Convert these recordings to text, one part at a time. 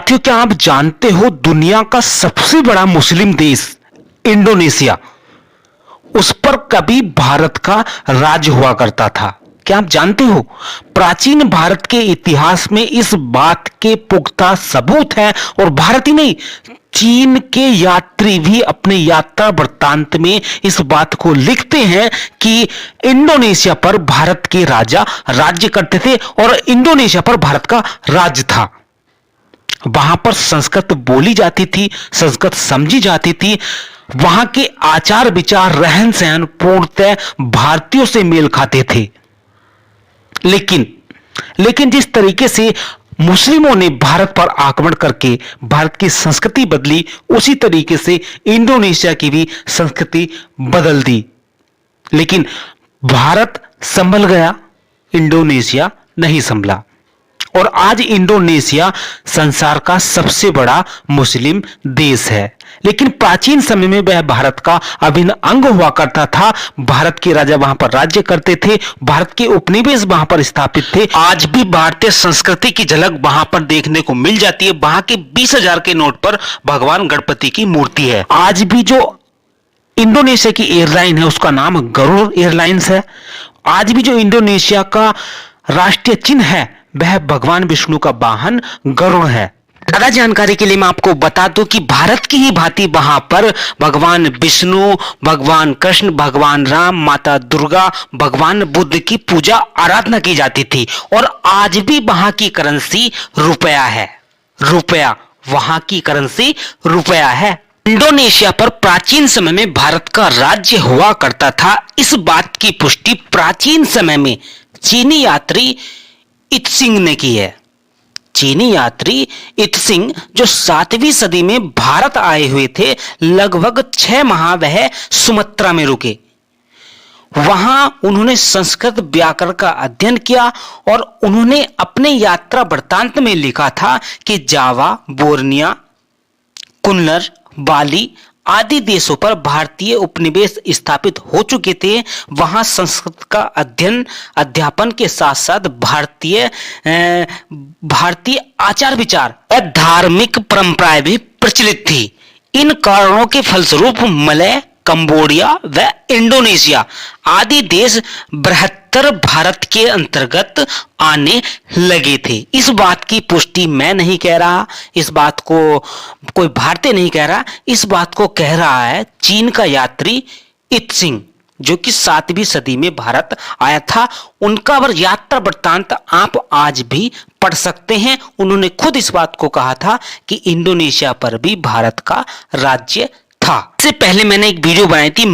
साथियों, क्या आप जानते हो दुनिया का सबसे बड़ा मुस्लिम देश इंडोनेशिया, उस पर कभी भारत का राज हुआ करता था। क्या आप जानते हो? प्राचीन भारत के इतिहास में इस बात के पुख्ता सबूत हैं और भारत ही नहीं, चीन के यात्री भी अपने यात्रा वृत्तांत में इस बात को लिखते हैं कि इंडोनेशिया पर भारत के राजा राज्य करते थे और इंडोनेशिया पर भारत का राज था। वहां पर संस्कृत बोली जाती थी, संस्कृत समझी जाती थी, वहां के आचार विचार रहन सहन पूर्णतः भारतीयों से मेल खाते थे। लेकिन जिस तरीके से मुस्लिमों ने भारत पर आक्रमण करके भारत की संस्कृति बदली, उसी तरीके से इंडोनेशिया की भी संस्कृति बदल दी। लेकिन भारत संभल गया, इंडोनेशिया नहीं संभला और आज इंडोनेशिया संसार का सबसे बड़ा मुस्लिम देश है। लेकिन प्राचीन समय में वह भारत का अभिन्न अंग हुआ करता था। भारत के राजा वहां पर राज्य करते थे, भारत के उपनिवेश वहां पर स्थापित थे। आज भी भारतीय संस्कृति की झलक वहां पर देखने को मिल जाती है। वहां के 20,000 के नोट पर भगवान गणपति की मूर्ति है। आज भी जो इंडोनेशिया की एयरलाइन है उसका नाम गरुड़ एयरलाइंस है। आज भी जो इंडोनेशिया का राष्ट्रीय चिन्ह है वह भगवान विष्णु का वाहन गरुड़ है। ज्यादा जानकारी के लिए मैं आपको बता दूं कि भारत की ही भांति वहां पर भगवान विष्णु, भगवान कृष्ण, भगवान राम, माता दुर्गा, भगवान बुद्ध की पूजा आराधना की जाती थी और आज भी वहां की करेंसी रुपया है। रुपया, वहां की करेंसी रुपया है। इंडोनेशिया पर प्राचीन समय में भारत का राज्य हुआ करता था। इस बात की पुष्टि प्राचीन समय में चीनी यात्री इत्सिंग ने की है। चीनी यात्री इत्सिंग जो 7वीं सदी में भारत आए हुए थे, लगभग 6 माह वह सुमात्रा में रुके। वहां उन्होंने संस्कृत व्याकरण का अध्ययन किया और उन्होंने अपने यात्रा वृत्तांत में लिखा था कि जावा, बोर्निया, कुन्नर, बाली आदि देशों पर भारतीय उपनिवेश स्थापित हो चुके थे। वहां संस्कृत का अध्यापन के साथ साथ भारतीय आचार विचार और धार्मिक परंपराएं भी प्रचलित थी। इन कारणों के फलस्वरूप मलय, कंबोडिया व इंडोनेशिया आदि देश बृहत्तर भारत के अंतर्गत आने लगे थे। इस बात की पुष्टि मैं नहीं कह रहा, इस बात को कोई भारतीय नहीं कह रहा, इस बात को कह रहा है चीन का यात्री इत्सिंग, जो कि 7वीं सदी में भारत आया था। उनका यात्रा वृत्तांत आप आज भी पढ़ सकते हैं। उन्होंने खुद इस बात को कहा था कि इंडोनेशिया पर भी भारत का राज्य था। इससे पहले मैंने एक वीडियो बनाई थी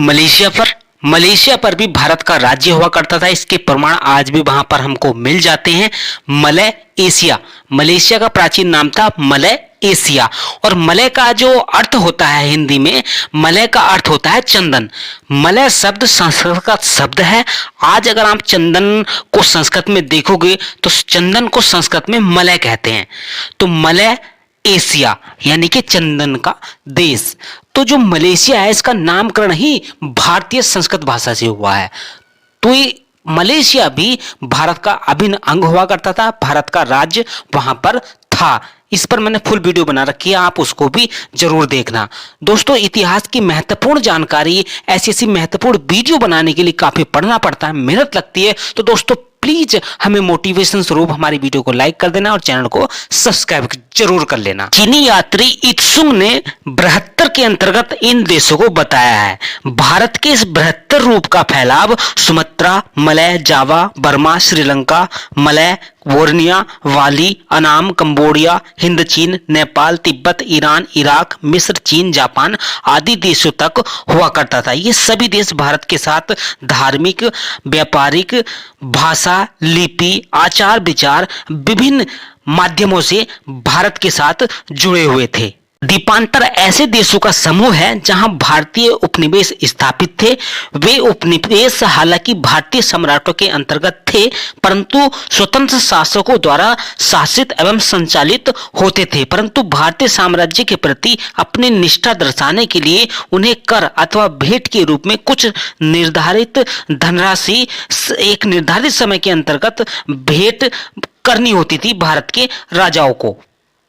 मलेशिया पर भी भारत का राज्य हुआ करता था। इसके प्रमाण आज भी वहां पर हमको मिल जाते हैं। मलय एशिया, मलेशिया का प्राचीन नाम था मलय एशिया और मलय का जो अर्थ होता है हिंदी में, मलय का अर्थ होता है चंदन। मलय शब्द संस्कृत का शब्द है। आज अगर आप चंदन को संस्कृत में देखोगे तो चंदन को संस्कृत में मलय कहते हैं। तो मलय एशिया यानी कि चंदन का देश। तो जो मलेशिया है इसका नामकरण ही भारतीय संस्कृत भाषा से हुआ है। तो ये मलेशिया भी भारत का अभिन्न अंग हुआ करता था, भारत का राज्य वहां पर था। इस पर मैंने फुल वीडियो बना रखी है, आप उसको भी जरूर देखना। दोस्तों, इतिहास की महत्वपूर्ण जानकारी, ऐसी महत्वपूर्ण वीडियो बनाने के लिए काफी पढ़ना पड़ता है, मेहनत लगती है। तो दोस्तों प्लीज हमें मोटिवेशन स्वरूप हमारी वीडियो को लाइक कर देना और चैनल को सब्सक्राइब जरूर कर लेना। चीनी यात्री इत्सुंग ने बृहत्तर के अंतर्गत इन देशों को बताया है। भारत के इस बृहत्तर रूप का फैलाव सुमात्रा, मलय, जावा, बर्मा, श्रीलंका, मलय, बोर्निया, वाली, अनाम, कंबोडिया, हिंद चीन, नेपाल, तिब्बत, ईरान, इराक, मिस्र, चीन, जापान आदि देशों तक हुआ करता था। ये सभी देश भारत के साथ धार्मिक, व्यापारिक, भाषा, लिपि, आचार विचार विभिन्न माध्यमों से भारत के साथ जुड़े हुए थे। द्वीपांतर ऐसे देशों का समूह है जहां भारतीय उपनिवेश स्थापित थे। वे उपनिवेश हालांकि भारतीय सम्राटों के अंतर्गत थे, परंतु स्वतंत्र शासकों द्वारा शासित एवं संचालित होते थे। परंतु भारतीय साम्राज्य के प्रति अपनी निष्ठा दर्शाने के लिए उन्हें कर अथवा भेंट के रूप में कुछ निर्धारित धनराशि एक निर्धारित समय के अंतर्गत भेंट करनी होती थी भारत के राजाओं को।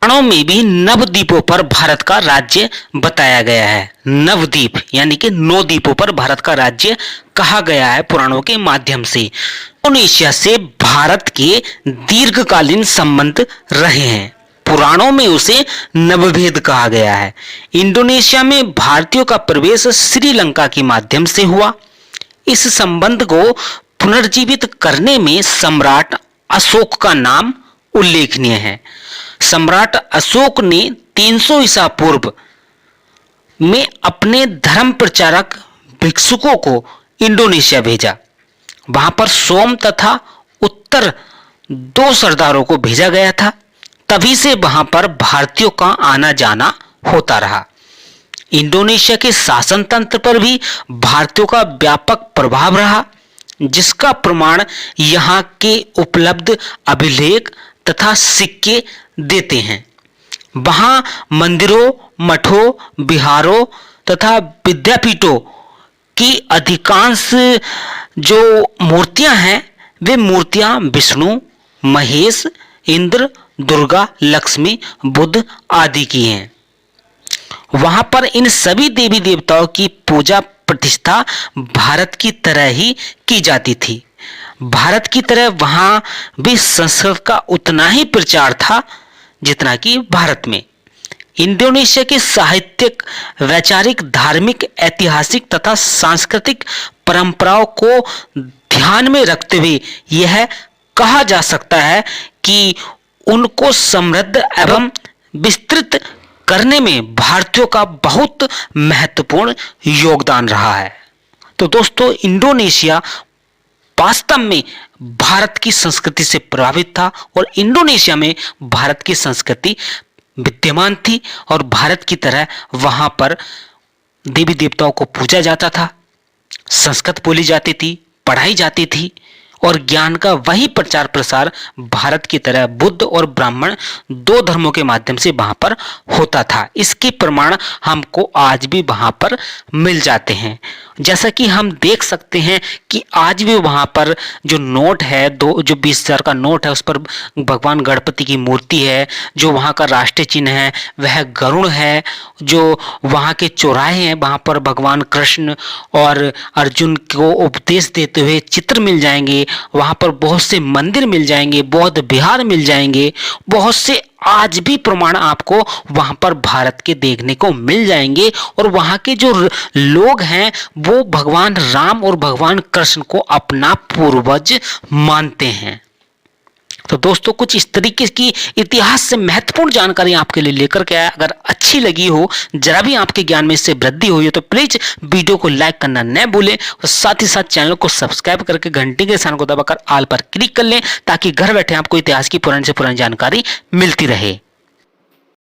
पुराणों में भी नवद्वीपों पर भारत का राज्य बताया गया है। नवद्वीप यानी कि 9 द्वीपों पर भारत का राज्य कहा गया है पुराणों के माध्यम से। इंडोनेशिया से भारत के दीर्घकालीन संबंध रहे हैं। पुराणों में उसे नवभेद कहा गया है। इंडोनेशिया में भारतीयों का प्रवेश श्रीलंका के माध्यम से हुआ। इस संबंध को पुनर्जीवित करने में सम्राट अशोक का नाम उल्लेखनीय है। सम्राट अशोक ने 300 ईसा पूर्व में अपने धर्म प्रचारक भिक्षुकों को इंडोनेशिया भेजा। वहां पर सोम तथा उत्तर 2 सरदारों को भेजा गया था। तभी से वहां पर भारतीयों का आना जाना होता रहा। इंडोनेशिया के शासन तंत्र पर भी भारतीयों का व्यापक प्रभाव रहा, जिसका प्रमाण यहाँ के उपलब्ध अभिलेख तथा सिक्के देते हैं। वहां मंदिरों, मठों, विहारों तथा विद्यापीठों की अधिकांश जो मूर्तियां हैं वे मूर्तियां विष्णु, महेश, इंद्र, दुर्गा, लक्ष्मी, बुद्ध आदि की हैं। वहां पर इन सभी देवी देवताओं की पूजा प्रतिष्ठा भारत की तरह ही की जाती थी। भारत की तरह वहां भी संस्कृत का उतना ही प्रचार था जितना कि भारत में। इंडोनेशिया के साहित्यिक, वैचारिक, धार्मिक, ऐतिहासिक तथा सांस्कृतिक परंपराओं को ध्यान में रखते हुए यह कहा जा सकता है कि उनको समृद्ध एवं विस्तृत करने में भारतीयों का बहुत महत्वपूर्ण योगदान रहा है। तो दोस्तों, इंडोनेशिया वास्तव में भारत की संस्कृति से प्रभावित था और इंडोनेशिया में भारत की संस्कृति विद्यमान थी और भारत की तरह वहां पर देवी देवताओं को पूजा जाता था, संस्कृत बोली जाती थी, पढ़ाई जाती थी और ज्ञान का वही प्रचार प्रसार भारत की तरह बुद्ध और ब्राह्मण 2 धर्मों के माध्यम से वहां पर होता था। इसके प्रमाण हमको आज भी वहां पर मिल जाते हैं। जैसा कि हम देख सकते हैं कि आज भी वहां पर जो नोट है, जो 20,000 का नोट है, उस पर भगवान गणपति की मूर्ति है। जो वहां का राष्ट्रीय चिन्ह है वह गरुड़ है। जो वहां के चौराहे हैं वहां पर भगवान कृष्ण और अर्जुन को उपदेश देते हुए चित्र मिल जाएंगे। वहां पर बहुत से मंदिर मिल जाएंगे, बौद्ध विहार मिल जाएंगे। बहुत से आज भी प्रमाण आपको वहां पर भारत के देखने को मिल जाएंगे और वहां के जो लोग हैं वो भगवान राम और भगवान कृष्ण को अपना पूर्वज मानते हैं। तो दोस्तों, कुछ इस तरीके की इतिहास से महत्वपूर्ण जानकारी आपके लिए लेकर के आया। अगर अच्छी लगी हो, जरा भी आपके ज्ञान में इससे वृद्धि हुई हो तो प्लीज वीडियो को लाइक करना न भूलें और साथ ही साथ चैनल को सब्सक्राइब करके घंटी के निशान को दबाकर ऑल पर क्लिक कर लें ताकि घर बैठे आपको इतिहास की पुरानी से पुरानी जानकारी मिलती रहे।